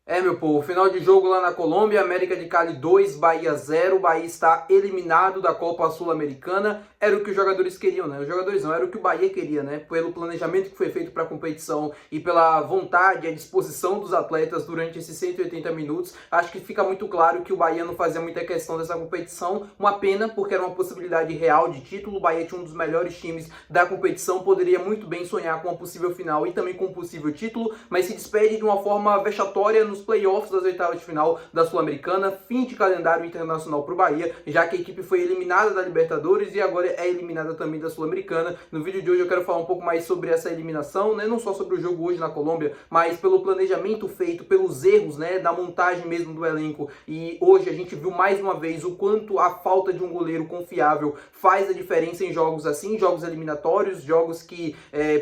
Meu povo, final de jogo lá na Colômbia, América de Cali 2, Bahia 0, Bahia está eliminado da Copa Sul-Americana, era o que os jogadores queriam, né? Os jogadores não, era o que o Bahia queria, né? Pelo planejamento que foi feito para a competição e pela vontade e a disposição dos atletas durante esses 180 minutos, acho que fica muito claro que o Bahia não fazia muita questão dessa competição, uma pena, porque era uma possibilidade real de título, o Bahia tinha um dos melhores times da competição, poderia muito bem sonhar com uma possível final e também com um possível título, mas se despede de uma forma vexatória nos playoffs das oitavas de final da Sul-Americana, fim de calendário internacional para o Bahia, já que a equipe foi eliminada da Libertadores e agora é eliminada também da Sul-Americana. No vídeo de hoje eu quero falar um pouco mais sobre essa eliminação, né? Não só sobre o jogo hoje na Colômbia, mas pelo planejamento feito, pelos erros, né, da montagem mesmo do elenco. E hoje a gente viu mais uma vez o quanto a falta de um goleiro confiável faz a diferença em jogos assim, jogos eliminatórios, jogos que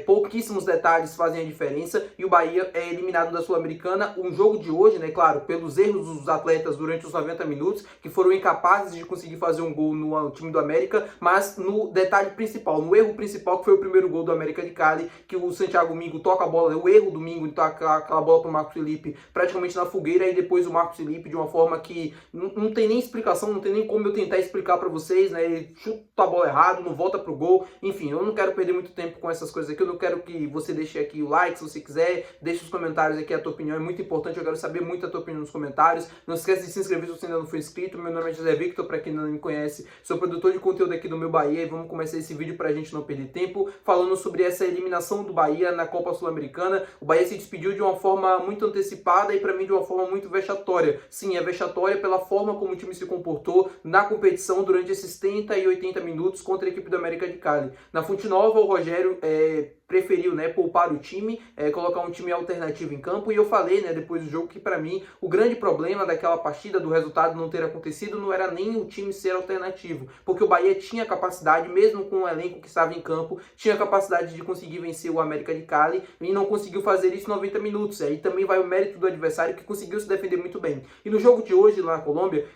pouquíssimos detalhes fazem a diferença, e o Bahia é eliminado da Sul-Americana. Um jogo de hoje, né, claro, pelos erros dos atletas durante os 90 minutos, que foram incapazes de conseguir fazer um gol no time do América, mas no detalhe principal, no erro principal, que foi o primeiro gol do América de Cali, que o Santiago Mingo toca a bola, o erro do Mingo em tocar aquela bola para o Marcos Felipe praticamente na fogueira, e depois o Marcos Felipe, de uma forma que não tem nem explicação, não tem nem como eu tentar explicar para vocês, né, ele chuta a bola errado, não volta pro gol, enfim, eu não quero perder muito tempo com essas coisas aqui, eu não quero que você deixe aqui o like, se você quiser, deixe os comentários aqui, a tua opinião é muito importante, eu quero saber muito a tua opinião nos comentários. Não esquece de se inscrever se você ainda não for inscrito. Meu nome é José Victor, para quem não me conhece, sou produtor de conteúdo aqui do meu Bahia, e vamos começar esse vídeo para a gente não perder tempo, falando sobre essa eliminação do Bahia na Copa Sul-Americana. O Bahia se despediu de uma forma muito antecipada e para mim de uma forma muito vexatória. Sim, é vexatória pela forma como o time se comportou na competição durante esses 70 e 80 minutos contra a equipe do América de Cali. Na Fonte Nova, o Rogério preferiu, né, poupar o time, colocar um time alternativo em campo, e eu falei, né, depois do jogo, que para mim o grande problema daquela partida, do resultado não ter acontecido, não era nem o time ser alternativo, porque o Bahia tinha capacidade, mesmo com o elenco que estava em campo, tinha capacidade de conseguir vencer o América de Cali, e não conseguiu fazer isso em 90 minutos, aí também vai o mérito do adversário, que conseguiu se defender muito bem. E no jogo de hoje, lá na Colômbia,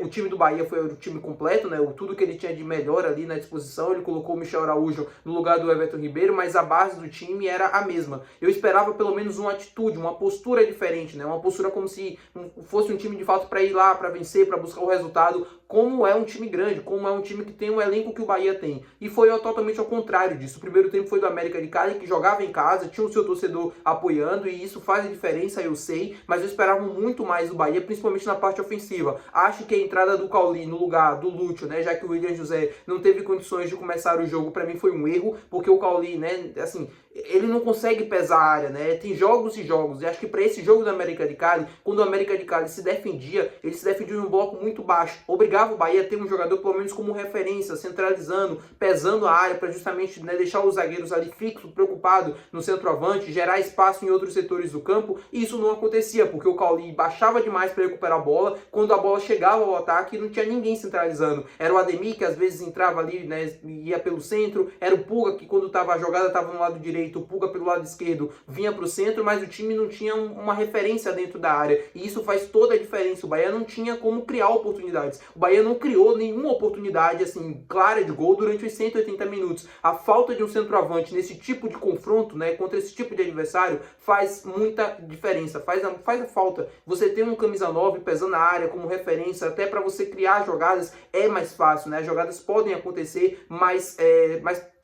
o time do Bahia foi o time completo, né, tudo que ele tinha de melhor ali na disposição, ele colocou o Michel Araújo no lugar do Everton Ribeiro, mas a base do time era a mesma. Eu esperava pelo menos uma atitude, uma postura diferente, né? Uma postura como se fosse um time de fato para ir lá, para vencer, para buscar o resultado, como é um time grande, como é um time que tem um elenco que o Bahia tem. E foi totalmente ao contrário disso. O primeiro tempo foi do América de Cali, que jogava em casa, tinha o seu torcedor apoiando, e isso faz a diferença, eu sei, mas eu esperava muito mais do Bahia, principalmente na parte ofensiva. Acho que a entrada do Cauli no lugar do Lúcio, né, já que o William José não teve condições de começar o jogo, para mim foi um erro, porque o Cauli, né, assim, ele não consegue pesar a área, né? Tem jogos e jogos. E acho que para esse jogo do América de Cali, quando o América de Cali se defendia, ele se defendia em um bloco muito baixo. Obrigava o Bahia a ter um jogador pelo menos como referência, centralizando, pesando a área, para justamente, né, deixar os zagueiros ali fixos, preocupados no centroavante, gerar espaço em outros setores do campo. E isso não acontecia, porque o Cauli baixava demais para recuperar a bola. Quando a bola chegava ao ataque, não tinha ninguém centralizando. Era o Ademir, que às vezes entrava ali, né, ia pelo centro. Era o Pulga, que quando a jogada estava no lado direito, o Pulga pelo lado esquerdo vinha para o centro, mas o time não tinha uma referência dentro da área, e isso faz toda a diferença. O Bahia não tinha como criar oportunidades, o Bahia não criou nenhuma oportunidade assim clara de gol durante os 180 minutos. A falta de um centroavante nesse tipo de confronto, né, contra esse tipo de adversário, faz muita diferença, faz a falta. Você ter um camisa 9 pesando a área como referência, até para você criar jogadas é mais fácil, né? As jogadas podem acontecer mais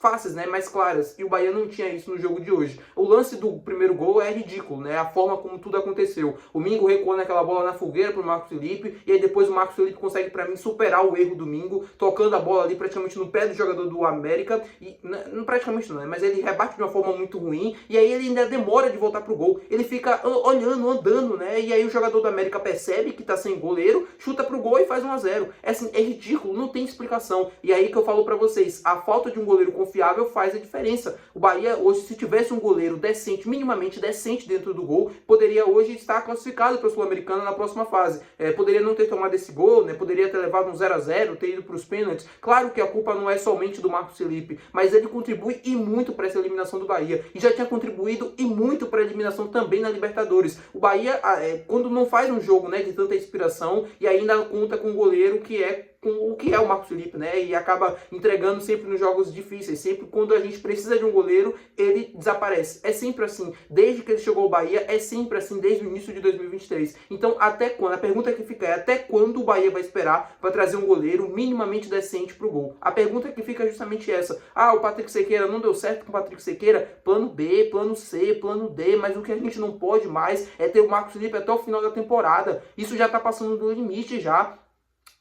fáceis, né, mais claras, e o Bahia não tinha isso no jogo de hoje. O lance do primeiro gol é ridículo, né, a forma como tudo aconteceu. O Mingo recuou naquela bola na fogueira pro Marcos Felipe, e aí depois o Marcos Felipe consegue, para mim, superar o erro do Mingo, tocando a bola ali praticamente no pé do jogador do América, e não praticamente não, né, mas ele rebate de uma forma muito ruim, e aí ele ainda demora de voltar pro gol, ele fica olhando, andando, né, e aí o jogador do América percebe que tá sem goleiro, chuta pro gol e faz 1-0. Assim, é ridículo, não tem explicação. E aí que eu falo para vocês, a falta de um goleiro confiável faz a diferença. O Bahia hoje, se tivesse um goleiro decente, minimamente decente dentro do gol, poderia hoje estar classificado para a Sul-Americana na próxima fase. Poderia não ter tomado esse gol, né? Poderia ter levado um 0-0, ter ido para os pênaltis. Claro que a culpa não é somente do Marcos Felipe, mas ele contribui e muito para essa eliminação do Bahia. E já tinha contribuído e muito para a eliminação também na Libertadores. O Bahia, quando não faz um jogo, né, de tanta inspiração, e ainda conta com um goleiro que é com o que é o Marcos Felipe, né? E acaba entregando sempre nos jogos difíceis. Sempre quando a gente precisa de um goleiro, ele desaparece. É sempre assim. Desde que ele chegou ao Bahia, é sempre assim, desde o início de 2023. Então, até quando? A pergunta que fica é, até quando o Bahia vai esperar para trazer um goleiro minimamente decente pro gol? A pergunta que fica é justamente essa. Ah, o Patrick Sequeira não deu certo com o Patrick Sequeira? Plano B, plano C, plano D, mas o que a gente não pode mais é ter o Marcos Felipe até o final da temporada. Isso já tá passando do limite já.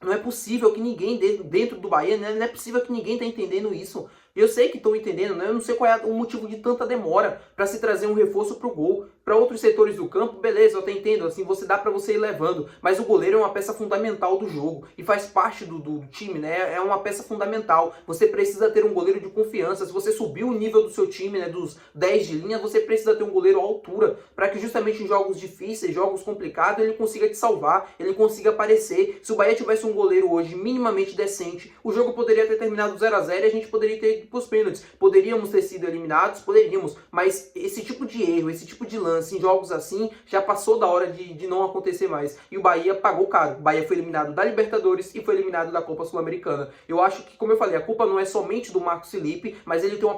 Não é possível que ninguém dentro do Bahia, né? Não é possível que ninguém tá entendendo isso. Eu sei que estão entendendo, né? Eu não sei qual é o motivo de tanta demora para se trazer um reforço pro gol. Para outros setores do campo, beleza, eu até entendo, assim, dá para você ir levando, mas o goleiro é uma peça fundamental do jogo e faz parte do time, né? É uma peça fundamental. Você precisa ter um goleiro de confiança. Se você subir o nível do seu time, né, dos 10 de linha, você precisa ter um goleiro à altura, para que justamente em jogos difíceis, jogos complicados, ele consiga te salvar, ele consiga aparecer. Se o Bahia tivesse um goleiro hoje minimamente decente, o jogo poderia ter terminado 0 a 0 e a gente poderia ter ido para os pênaltis. Poderíamos ter sido eliminados, poderíamos, mas esse tipo de erro, esse tipo de lance em jogos assim, já passou da hora de não acontecer mais. E o Bahia pagou caro. O Bahia foi eliminado da Libertadores e foi eliminado da Copa Sul-Americana. Eu acho que, como eu falei, a culpa não é somente do Marcos Felipe, mas ele tem uma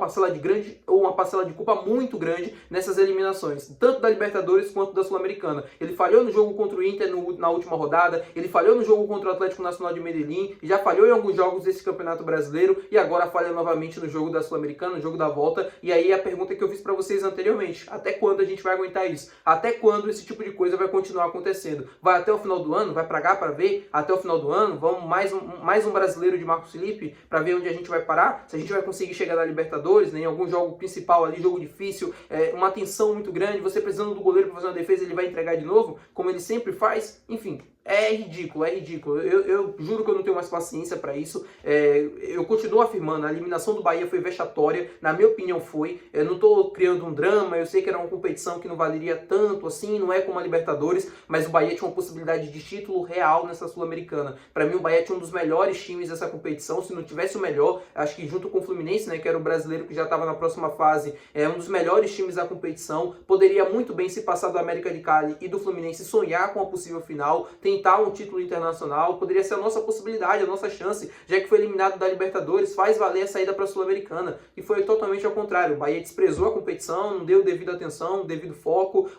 parcela de culpa muito grande nessas eliminações, tanto da Libertadores quanto da Sul-Americana. Ele falhou no jogo contra o Inter na última rodada, ele falhou no jogo contra o Atlético Nacional de Medellín, já falhou em alguns jogos desse Campeonato Brasileiro e agora falha novamente no jogo da Sul-Americana, no jogo da volta. E aí a pergunta que eu fiz para vocês anteriormente: até quando a gente vai aguentar isso? Até quando esse tipo de coisa vai continuar acontecendo? Vai até o final do ano? Vai pagar para ver até o final do ano? Vamos mais um brasileiro de Marcos Felipe para ver onde a gente vai parar? Se a gente vai conseguir chegar na Libertadores, né, em algum jogo principal ali, jogo difícil, uma tensão muito grande, você precisando do goleiro para fazer uma defesa, ele vai entregar de novo, como ele sempre faz? Enfim, é ridículo, é ridículo. Eu juro que eu não tenho mais paciência para isso. Eu continuo afirmando, a eliminação do Bahia foi vexatória, na minha opinião foi. Eu não estou criando um drama, eu sei que era uma competição que não valeria tanto assim, não é como a Libertadores, mas o Bahia tinha uma possibilidade de título real nessa Sul-Americana. Para mim o Bahia tinha um dos melhores times dessa competição, se não tivesse o melhor, acho que junto com o Fluminense, né, que era o brasileiro que já estava na próxima fase, um dos melhores times da competição, poderia muito bem se passar do América de Cali e do Fluminense, sonhar com a possível final, tentar um título internacional, poderia ser a nossa possibilidade, a nossa chance, já que foi eliminado da Libertadores, faz valer a saída para a Sul-Americana. E foi totalmente ao contrário. O Bahia desprezou a competição, não deu devida atenção, devido foco.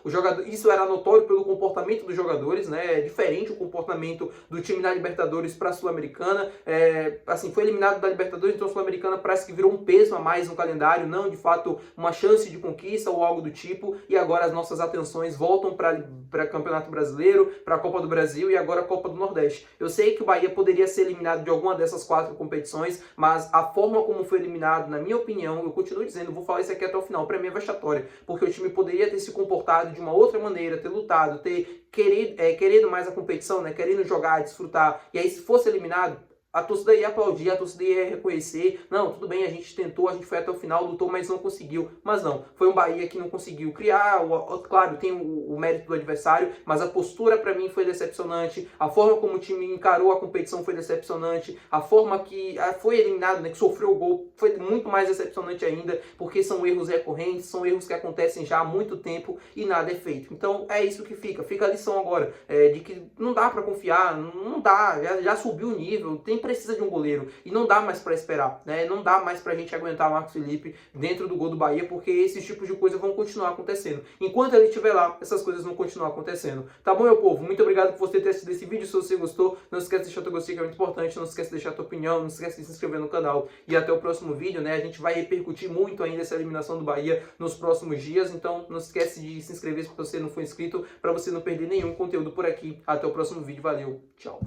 Isso era notório pelo comportamento dos jogadores, né? É diferente o comportamento do time da Libertadores para a Sul-Americana. Assim, foi eliminado da Libertadores, então a Sul-Americana parece que virou um peso a mais no calendário, não de fato uma chance de conquista ou algo do tipo. E agora as nossas atenções voltam para Campeonato Brasileiro, para a Copa do Brasil e agora a Copa do Nordeste. Eu sei que o Bahia poderia ser eliminado de alguma dessas 4 competições, mas a forma como foi eliminado, na minha opinião, eu continuo dizendo, vou falar isso aqui até o final, para mim é vexatória, porque o time poderia ter se comportado de uma outra maneira, ter lutado, ter querido mais a competição, né, querendo jogar, desfrutar, e aí se fosse eliminado, a torcida ia aplaudir, a torcida ia reconhecer. Não, tudo bem, a gente tentou, a gente foi até o final, lutou, mas não conseguiu. Mas não, foi um Bahia que não conseguiu criar. Claro, tem o mérito do adversário, mas a postura para mim foi decepcionante. A forma como o time encarou a competição foi decepcionante. A forma que foi eliminado, né, que sofreu o gol, foi muito mais decepcionante ainda, porque são erros recorrentes, são erros que acontecem já há muito tempo e nada é feito. Então é isso que fica a lição agora, de que não dá para confiar, não dá, já subiu o nível, precisa de um goleiro e não dá mais para esperar, né? Não dá mais pra gente aguentar o Marcos Felipe dentro do gol do Bahia, porque esses tipos de coisa vão continuar acontecendo. Enquanto ele estiver lá, essas coisas vão continuar acontecendo. Tá bom, meu povo? Muito obrigado por você ter assistido esse vídeo. Se você gostou, não esquece de deixar teu gostei, que é muito importante. Não esquece de deixar tua opinião, não esquece de se inscrever no canal. E até o próximo vídeo, né? A gente vai repercutir muito ainda essa eliminação do Bahia nos próximos dias, então não esquece de se inscrever se você não for inscrito, para você não perder nenhum conteúdo por aqui. Até o próximo vídeo. Valeu, tchau!